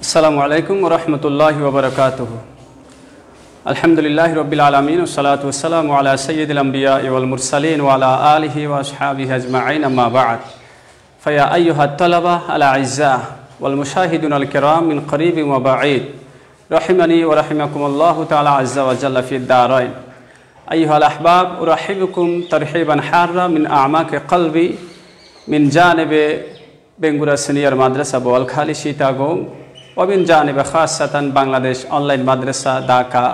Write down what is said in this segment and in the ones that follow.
আসসালামু আলাইকুম ওয়া রাহমাতুল্লাহি ওয়া বারাকাতুহু। আলহামদুলিল্লাহি রাব্বিল আলামিন ওয়া সলাতু ওয়া সালামু আলা সাইয়্যিদিল আমবিয়া ওয়াল মুরসালিন ওয়া আলা আলিহি ওয়া আসহাবিহি আজমাইন, আম্মা বা'দ। ফায়া আইয়ুহাত তালাবা আল আ'ইজ্জা ওয়াল মুশাহিদুন আল কিরাম মিন করিবিন ওয়া বা'ইদ, রাহিমানি ওয়া রাহিমাকুমুল্লাহু তাআলা আযজা ওয়া জাল্লা ফিদ দারাইন। আইয়ুহাল আহবাব, উরাহিবুকুম তারহিবান হাররা মিন আ'মাকি কলবি মিন জানিবে বেঙ্গুরা সিনিয়র মাদ্রাসা বোয়ালখালী সীতাগোং ومن جانب خاصة بنغلاديش أونلاين مدرسة ঢাকা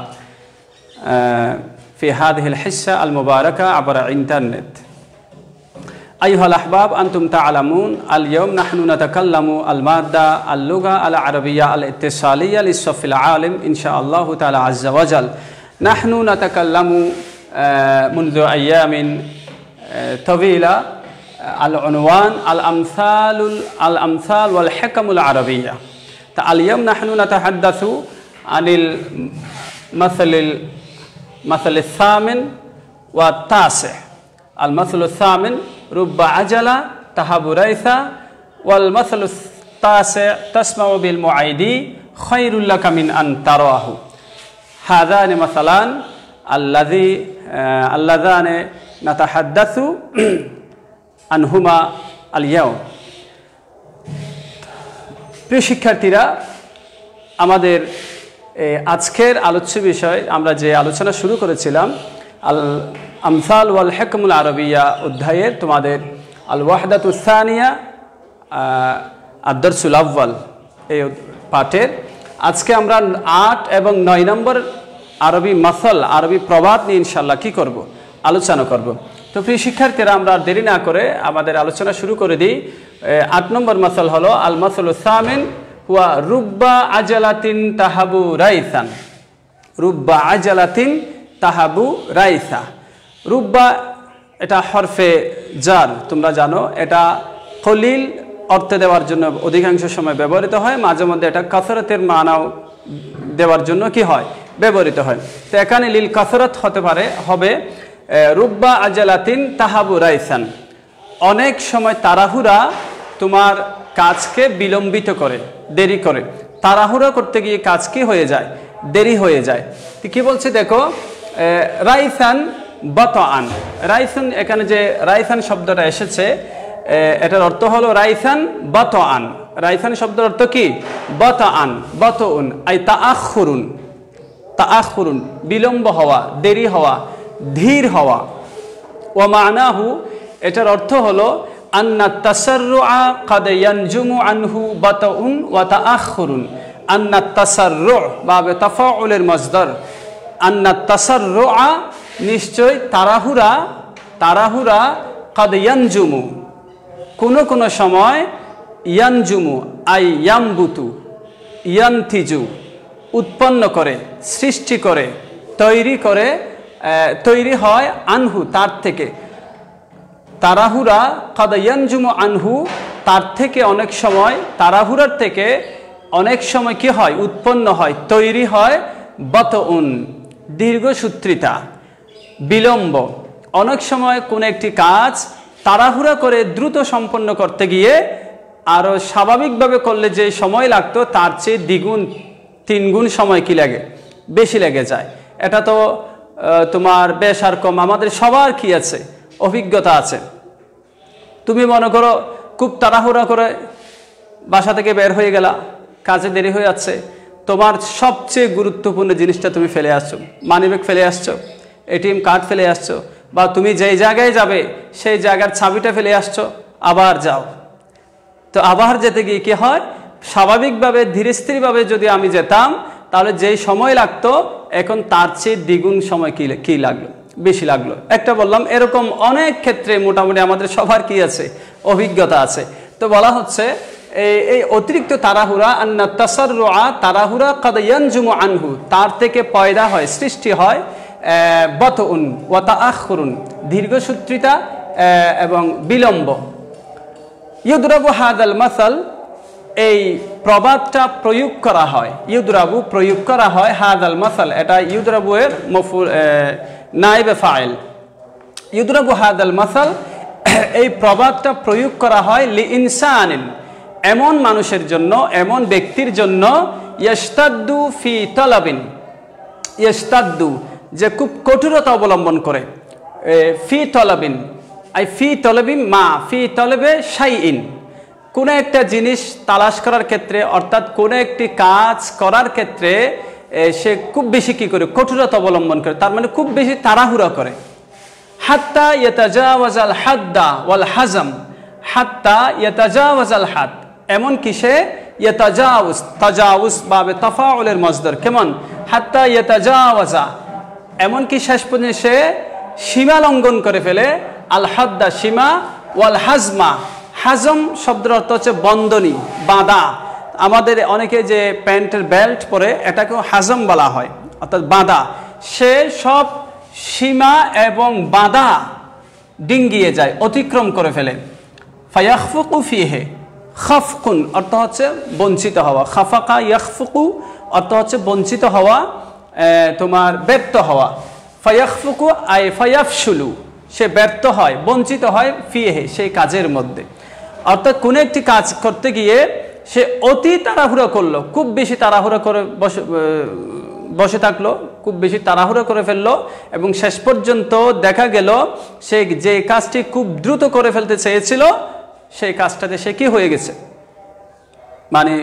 في هذه الحصة المباركة عبر الإنترنت. أيها الأحباب، أنتم تعلمون اليوم نحن نتكلم المادة اللغة العربية الاتصالية للصف العالم إن شاء الله تعالى عز وجل. نحن نتكلم منذ أيام طويلة العنوان الأمثال والحكم العربية. اليوم نحن نتحدث عن المثل الثامن والتاسع. المثل الثامن: رب عجلة تهب ريثا، والمثل التاسع: تسمع بالمعيدي خير لك من أن تراه. هذان مثلان اللذان نتحدث عنهما اليوم. প্রিয় শিক্ষার্থীরা, আমাদের আজকের আলোচ্য বিষয় আমরা যে আলোচনা শুরু করেছিলাম আল আমসাল ওয়াল হিকমুল আরবিয়া অধ্যায়ের তোমাদের আল ওয়াহদাতুস সানিয়া আদ-দারসুল আউয়াল এই পাঠের আজকে আমরা 8 এবং 9 নম্বর আরবি মাসাল, আরবি প্রবাদ নিয়ে ইনশাআল্লাহ কি করব, আলোচনা করব। তো প্রিয় শিক্ষার্থীরা, আমরা দেরি না করে আমাদের আলোচনা শুরু করে দিই। 8 নম্বর মাসাল হলো আল মাসালুস সামিন হুয়া রুব্বা আজালাতিন তাহাবু রাইসান। রুব্বা আজালাতিন তাহাবু রাইসা। রুব্বা এটা হরফে জার, তোমরা জানো এটা কলিল অর্থে দেওয়ার জন্য অধিকাংশ সময় ব্যবহৃত হয়, মাঝে মধ্যে এটা কাসরাতের মানাও দেওয়ার জন্য কি হয়, ব্যবহৃত হয়। তো এখানে লিল কাসরাত হতে পারে, হবে রুব্বা আজালাতিন তাহাবু রাইসান। অনেক সময় তাড়াহুড়া তোমার কাজকে বিলম্বিত করে, দেরি করে। তাড়াহুড়া করতে গিয়ে কাজ কি হয়ে যায়, দেরি হয়ে যায়। তো কি বলছে দেখো, রাইসান বাতআন। রাইসান, এখানে যে রাইসান শব্দটা এসেছে এটার অর্থ হলো রাইসান বাতআন। রাইসান শব্দের অর্থ কি, বাতআন, বাতউন আই তাআখুরুন। তাআখুরুন বিলম্ব হওয়া, দেরি হওয়া, ধীর হওয়া। ওয়া মানাহু, এটার অর্থ হলো আন্না তাসাররুআ কাদ ইয়ানজুমু আনহু বাতাউন ওয়া তাআখুরুন। আন্না তাসাররু বাবে তাফাউলের মাসদার। আন্না তাসাররুআ নিশ্চয় তাড়াহুড়া, তাড়াহুড়া কাদ ইয়ানজুমু কোন সময়, ইয়ানজুমু আই ইয়ামবুতু, ইয়ানতিজু উৎপন্ন করে, সৃষ্টি করে, তৈরি করে, তৈরি হয়, আনহু তার থেকে। তাড়াহুড়া কাদ ইয়ানজুমু আনহু তার থেকে, অনেক সময় তাড়াহুড়ার থেকে অনেক সময় কি হয়, উৎপন্ন হয়, তৈরি হয়, বাতউন দীর্ঘসূত্রিতা, বিলম্ব। অনেক সময় কোন একটি কাজ তাড়াহুড়া করে দ্রুত সম্পন্ন করতে গিয়ে আরো স্বাভাবিকভাবে করলে যে সময় লাগতো তার চেয়ে দ্বিগুণ 3 গুণ সময় কি লাগে, বেশি লেগে যায়। এটা তো তোমার বেশ আর কম আমাদের সবার কি আছে, অভিজ্ঞতা আছে। তুমি মনে করো খুব তাড়াহুড়া করে বাসা থেকে বের হয়ে গেলা, কাজে দেরি হয়ে যাচ্ছে, তোমার সবচেয়ে গুরুত্বপূর্ণ জিনিসটা তুমি ফেলে আসছো, মানিব্যাগ ফেলে আসছো, এটিএম কার্ড ফেলে আসছো, বা তুমি যেই জায়গায় যাবে সেই জায়গার চাবিটা ফেলে আসছো, আবার যাও। তো আবার যেতে গিয়ে কি হয়, স্বাভাবিকভাবে ধীরে স্থিরভাবে যদি আমি যেতাম তাহলে যেই সময় লাগতো এখন তার চেয়ে দ্বিগুণ সময় কি লাগলো, বেশি লাগলো। একটা বললাম, এরকম অনেক ক্ষেত্রে মোটামুটি আমাদের সবার কি আছে, অভিজ্ঞতা আছে। তো বলা হচ্ছে এই অতিরিক্ত তাড়াহুড়া, আন্না তাসাররুআ তাড়াহুড়া কাদ ইয়ানজুমু আনহু তার থেকে পয়দা হয়, সৃষ্টি হয়, বাতউন ওয়া তাআখুরুন দীর্ঘসূত্রিতা এবং বিলম্ব। ইউদরাবু হাদাল মাসাল, এই প্রবাদটা প্রয়োগ করা হয়, ইউদরাবু প্রয়োগ করা হয়, হাদাল মাসাল এটা ইউদরাবু এর মফউল নাইবে ফাইল। ইউদরাবু হাদাল মাসাল, এই প্রবাদটা প্রয়োগ করা হয় লি ইনসানিন, এমন মানুষের জন্য, এমন ব্যক্তির জন্য ইয়াস্তাদ্দু ফি তালাবিন, ইয়াস্তাদ্দু যে খুব কঠোরতা অবলম্বন করে, ফি তালাবিন আই ফি তালাবিন মা ফি তালাবে শাইইন, কোনো একটা জিনিস তালাশ করার ক্ষেত্রে অর্থাৎ কোনো একটি কাজ করার ক্ষেত্রে সে খুব বেশি কি করে কঠোরতা অবলম্বন করে, তার মানে খুব বেশি তাড়াহুড়া করে। হাত্তা ইয়াতাজাওয়াজাল হাদ্দা ওয়াল হাজম, হাত্তা ইয়াতাজাওয়াজাল হাদ, এমন কি সে ইয়াতাজাউজ, তাজাউজ বাবে তাফাউলের মজদর, কেমন হাত্তা ইয়াতাজাওয়াজা, এমন কি শেষ পর্যন্ত সে সীমা লঙ্ঘন করে ফেলে, আল হাদ্দা সীমা, ওয়াল হাজমা, হাজম শব্দের অর্থ হচ্ছে বন্ধনী, বাঁধা। আমাদের অনেকে যে প্যান্টের বেল্ট পরে এটাকেও হাজম বলা হয়, অর্থাৎ বাঁধা। সে সব সীমা এবং বাঁধা ডিঙ্গিয়ে যায়, অতিক্রম করে ফেলে। ফায়াখফুকু ফিহে, খাফকুন অর্থ হচ্ছে বঞ্চিত হওয়া, খাফাকা ইয়াখফুকু অর্থ হচ্ছে বঞ্চিত হওয়া, তোমার ব্যর্থ হওয়া। ফায়াখফুকু আই ফায়াফশুলু, সে ব্যর্থ হয়, বঞ্চিত হয়, ফিহে সেই কাজের মধ্যে। অর্থাৎ কোনো একটি কাজ করতে গিয়ে সে অতি তাড়াহুড়া করলো, খুব বেশি তাড়াহুড়া করে বসে থাকলো, খুব বেশি তাড়াহুড়া করে ফেললো, এবং শেষ পর্যন্ত দেখা গেল সে যে কাজটি খুব দ্রুত করে ফেলতে চেয়েছিল সেই কাজটাতে সে কি হয়ে গেছে, মানে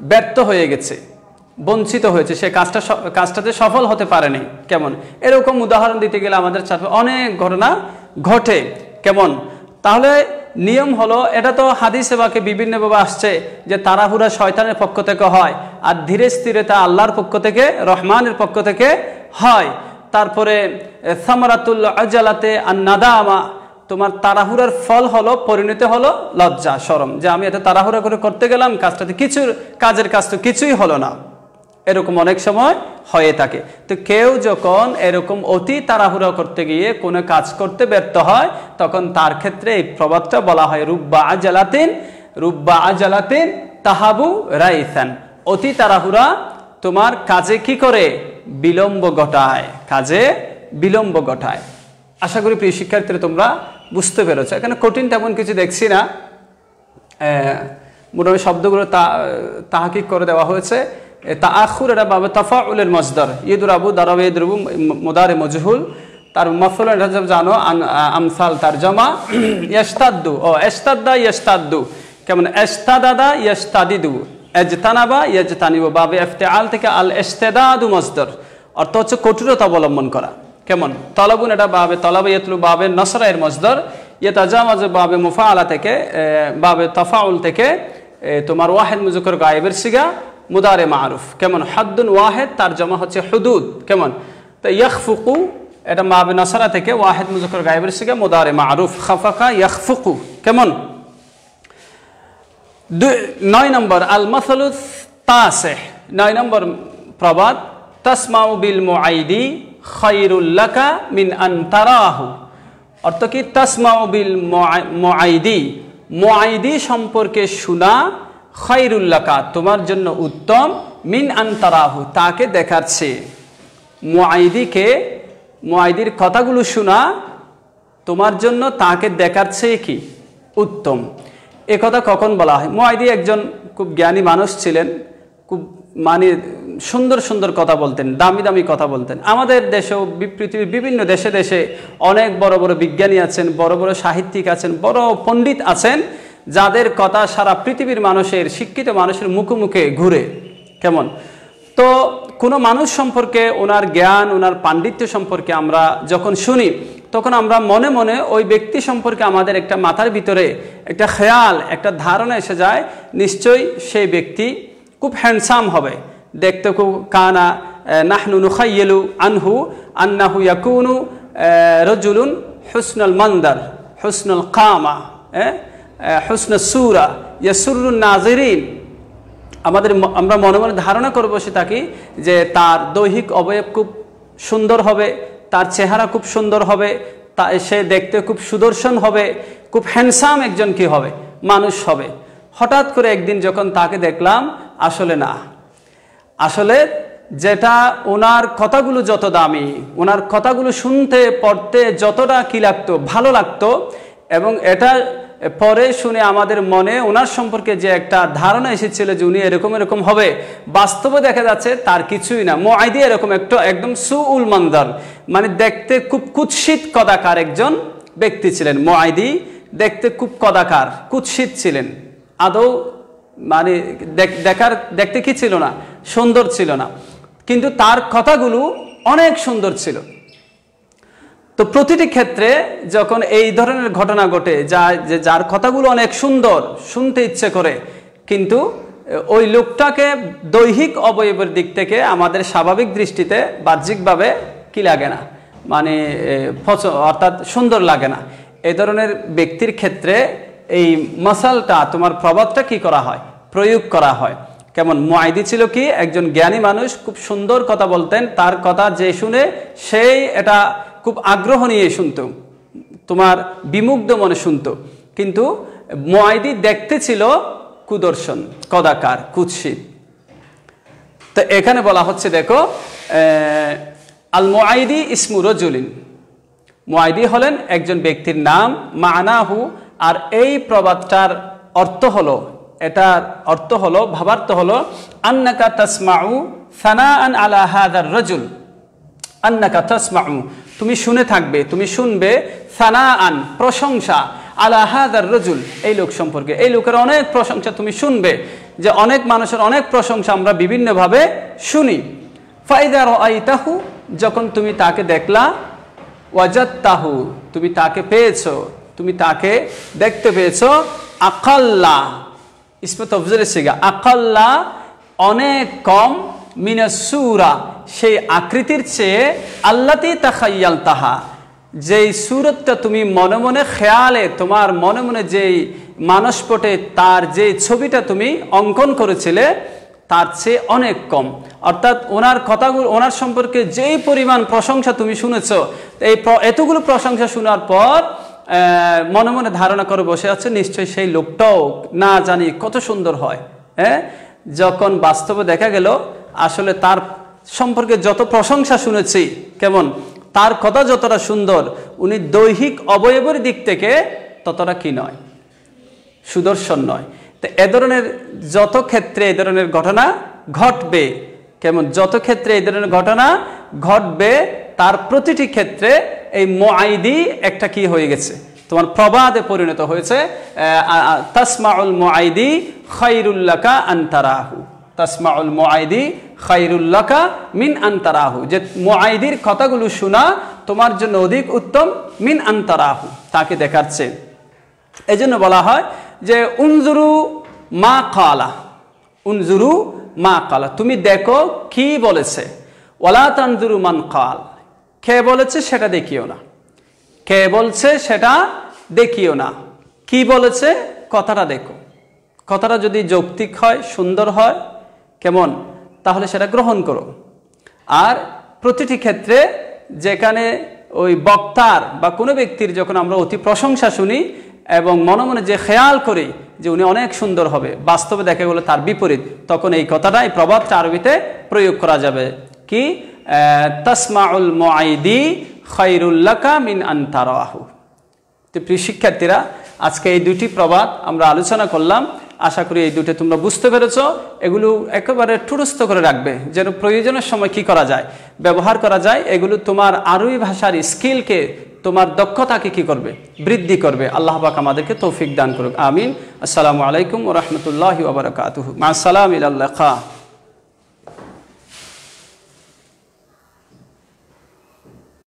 ব্যর্থ হয়ে গেছে, বঞ্চিত হয়েছে, সে কাজটাতে সফল হতে পারেনি। কেমন এরকম উদাহরণ দিতে গেলে আমাদের চারপাশে অনেক ঘটনা ঘটে। কেমন তাহলে নিয়ম হলো, এটা তো হাদিসে বাকে বিভিন্নভাবে আসছে যে তাড়াহুড়া শয়তানের পক্ষ থেকে হয়, আর ধীরে স্থিরে তা আল্লাহর পক্ষ থেকে, রহমানের পক্ষ থেকে হয়। তারপরে সামারাতুল আজালাতে আর নাদামা, তোমার তাড়াহুড়ার ফল হলো, পরিণতি হলো লজ্জা, শরম, যে আমি এত তাড়াহুড়া করে করতে গেলাম, কাজটাতে কাজের কাজ তো কিছুই হলো না। এরকম অনেক সময় হয়ে থাকে। তো কেউ যখন এরকম অতি তাড়াহুড়া করতে গিয়ে কোনো কাজ করতে ব্যর্থ হয়, তখন তার ক্ষেত্রে এই প্রবাদটা বলা হয় রুব্বা আজালাতিন তাহাবু রাইসান, অতি তাড়াহুড়া তোমার কাজে কি করে, বিলম্ব ঘটায়, কাজে বিলম্ব ঘটায়। আশা করি প্রিয় শিক্ষার্থীরা তোমরা বুঝতে পেরেছ। এখানে কঠিন তেমন কিছু দেখছি না, মোটামুটি শব্দগুলো তাহাকিক করে দেওয়া হয়েছে। তাআখুর এটা বাবে তাফাউলের মজদার, ইদরাবু দারাবে ইদরাবু মুদারে মজহুল, তার মাফউল এটা জানো, আমসাল তারজামা। ইয়াস্তাদ্দু ও ইস্তাদ্দা ইয়াস্তাদ্দু, কেমন ইস্তাদাদা ইয়াস্তাদিদু, ইজতানাবা ইয়াজতানিবু, বাবে ইফতিআল থেকে আল ইস্তিদাদু মজদার, অর্থ হচ্ছে কঠোরতা অবলম্বন করা। কেমন তলাবুন এটা বাবে তলাবে ইয়াতলু বাবে নসরা এর মজদার, ইয়াতাজাওয়াজ বাবে মুফাআলা থেকে, বাবে তাফাউল থেকে তোমার ওয়াহিদ মুযাক্কার গায়েবের সিগা মুদারে মারুফ। কেমন হাদ্দুন ওয়াহিদ, তার জমা হচ্ছে হুদুদ। কেমন তো ইয়াখফুকু এটা বাবে নসরা থেকে, ওয়াহিদ মুযাক্কার গায়েবের সিগা মুদারে মারুফ, খাফাকা ইয়াখফুকু। কেমন 9 নম্বর আল মাসালুস তাসিহ, 9 নম্বর প্রবাদ, তাসমাউ বিল মুআইদি খায়রুল লাকা মিন আন তারাহু, অর্থ কি তাসমাউ বিল মুআইদি, মুআইদি সম্পর্কে শোনা, খায়রুল লাকা তোমার জন্য উত্তম, মিন আন তারাহু তাকে দেখার চেয়ে। মুআইদিকে, মুআইদির কথাগুলো শোনা তোমার জন্য তাকে দেখার চেয়ে কি উত্তম। এ কথা কখন বলা হয়? মুআইদি একজন খুব জ্ঞানী মানুষ ছিলেন, খুব মানে সুন্দর সুন্দর কথা বলতেন, দামি দামি কথা বলতেন। আমাদের দেশেও পৃথিবীর বিভিন্ন দেশে দেশে অনেক বড় বড় বিজ্ঞানী আছেন, বড় বড় সাহিত্যিক আছেন, বড় পণ্ডিত আছেন, যাদের কথা সারা পৃথিবীর মানুষের, শিক্ষিত মানুষের মুখে মুখে ঘুরে। কেমন তো কোনো মানুষ সম্পর্কে, ওনার জ্ঞান, ওনার পাণ্ডিত্য সম্পর্কে আমরা যখন শুনি, তখন আমরা মনে মনে ওই ব্যক্তি সম্পর্কে আমাদের একটা মাথার ভিতরে একটা খেয়াল, একটা ধারণা এসে যায়, নিশ্চয়ই সেই ব্যক্তি খুব হ্যান্ডসাম হবে, দেখতে খুব, কানা নাহনু নুখাইয়্যিলু আনহু আন্নাহু ইয়াকুনু রাজুলুন হুসনুল মন্দার, হুসনুল কামা, হুসনুস সূরা ইয়াসুরুন নাজিরিন। আমরা মনে মনে ধারণা করে বসে থাকি যে তার দৈহিক অবয়ব খুব সুন্দর হবে, তার চেহারা খুব সুন্দর হবে, সে দেখতে খুব সুদর্শন হবে, খুব হ্যান্ডসাম একজন কি হবে, মানুষ হবে। হঠাৎ করে একদিন যখন তাকে দেখলাম, আসলে না, আসলে যেটা ওনার কথাগুলো যত দামি, ওনার কথাগুলো শুনতে পড়তে যতটা কি লাগতো, ভালো লাগতো, এবং এটা পরে শুনে আমাদের মনে ওনার সম্পর্কে যে একটা ধারণা এসেছিল যে উনি এরকম এরকম হবে, বাস্তবে দেখা যাচ্ছে তার কিছুই না। মুআইদি এরকম একদম সুউল মন্দর, মানে দেখতে খুব কুৎসিত কদাকার একজন ব্যক্তি ছিলেন। মুআইদি দেখতে খুব কদাকার কুৎসিত ছিলেন, আদৌ মানে দেখতে কি ছিল না, সুন্দর ছিল না, কিন্তু তার কথাগুলো অনেক সুন্দর ছিল। তো প্রতিটি ক্ষেত্রে যখন এই ধরনের ঘটনা ঘটে যার কথাগুলো অনেক সুন্দর, শুনতে ইচ্ছে করে, কিন্তু ওই লোকটাকে দৈহিক অবয়বের দিক থেকে আমাদের স্বাভাবিক দৃষ্টিতে বাহ্যিকভাবে কি লাগে না, মানে অর্থাৎ সুন্দর লাগে না, এই ধরনের ব্যক্তির ক্ষেত্রে এই মাসালটা, তোমার প্রবাদটা কি করা হয়, প্রয়োগ করা হয়। কেমন মুআইদি ছিল কি একজন জ্ঞানী মানুষ, খুব সুন্দর কথা বলতেন, তার কথা যে শুনে সেই এটা খুব আগ্রহ নিয়ে শুনতো, তোমার বিমুগ্ধ মনে শুনতো। কিন্তু মুআইদি দেখতে ছিল কুদর্শন, কদাকার, কুৎসিত। তো এখানে বলা হচ্ছে দেখো, আল মুআইদি ইসমু রাজুলিন, মুআইদি হলেন একজন ব্যক্তির নাম, মানাহু, আর এই প্রবাদটার অর্থ হলো, এটার অর্থ হলো, ভাবার্থ হলো, আন্নাকা তাসমাউ সানাআন আলা হাযার রাজুল, আন্নাকা তাসমাউ, তুমি শুনে থাকবে, তুমি শুনবে, সানাআন, প্রশংসা, আলা হাযার রাজুল, এই লোক সম্পর্কে, এই লোকের অনেক প্রশংসা তুমি শুনবে, যে অনেক মানুষের অনেক প্রশংসা আমরা বিভিন্নভাবে শুনি। ফাইদা রাআইতাহু, যখন তুমি তাকে দেখলা, ওয়াজাদতাহু, তুমি তাকে পেয়েছো, তুমি তাকে দেখতে পেয়েছো, আকাল্লা, ইসমে তাফজিলের সিগা, আকাল্লা, অনেক কম, মিনাস সূরা, সেই আকৃতির চেয়ে, আল্লাতী তাখায়্যালতাহা, যেই সূরতটা তুমি মনে মনে খেয়ালে, তোমার মনে মনে যেই মানসপটে তার যে ছবিটা তুমি অঙ্কন করেছিলে তার চেয়ে অনেক কম। অর্থাৎ ওনার কথাগুলো, ওনার সম্পর্কে যেই পরিমাণ প্রশংসা তুমি শুনেছো, এই এতগুলো প্রশংসা শোনার পর মনে মনে ধারণা করে বসে আছে নিশ্চয়ই সেই লোকটাও না জানি কত সুন্দর হয়। হ্যাঁ, যখন বাস্তবে দেখা গেল আসলে তার সম্পর্কে যত প্রশংসা শুনেছি, কেমন তার কথা যতটা সুন্দর, উনি দৈহিক অবয়বের দিক থেকে ততটা কি নয়, সুদর্শন নয়। তো এ ধরনের যত ক্ষেত্রে এই ধরনের ঘটনা ঘটবে, কেমন যত ক্ষেত্রে এই ধরনের ঘটনা ঘটবে, তার প্রতিটি ক্ষেত্রে এই মুআইদি একটা কি হয়ে গেছে, তোমার প্রবাদে পরিণত হয়েছে। তাসমাউল মুআইদি খায়রুল লাকা আন তারাহু, তাসমাউল মুআইদি খায়রুল লাকা মিন আন তারাহু, যে মুআইদির কথাগুলো শোনা তোমার জন্য অধিক উত্তম, মিন আন তারাহু, তাকে দেখার চেয়ে। এই জন্য বলা হয় যে উনজুরু মা কালা, উনজুরু মা কালা, তুমি দেখো কি বলেছে, ওয়ালা তানজুরু মান কাল, কে বলেছে সেটা দেখিও না, কে বলছে সেটা দেখিও না, কি বলেছে কথাটা দেখো, কথাটা যদি যৌক্তিক হয়, সুন্দর হয়, কেমন, তাহলে সেটা গ্রহণ করো। আর প্রতিটি ক্ষেত্রে যেখানে ওই বক্তার বা কোনো ব্যক্তির যখন আমরা অতি প্রশংসা শুনি এবং মনে মনে যে খেয়াল করি যে উনি অনেক সুন্দর হবে, বাস্তবে দেখা গেল তার বিপরীত, তখন এই কথাটা, এই প্রবাদটা আরবিতে প্রয়োগ করা যাবে কি, তাসমাউল মুআইদি খায়রুল লাকা মিন আন তারাহু। তো প্রিয় শিক্ষার্থীরা, আজকে এই দুটি প্রবাদ আমরা আলোচনা করলাম, আশা করি এই দুটো তোমরা বুঝতে পেরেছো। এগুলো একেবারে ঠুরস্থ করে রাখবে, যেন প্রয়োজনের সময় কি করা যায়, ব্যবহার করা যায়। এগুলো তোমার আরবি ভাষার স্কিলকে, তোমার দক্ষতাকে কি করবে, বৃদ্ধি করবে। আল্লাহ পাক আমাদেরকে তৌফিক দান করুক, আমিন। আসসালামু আলাইকুম ওয়া রাহমাতুল্লাহি ওয়া বারাকাতুহু, মা আসসালাম, ইলা লিকা।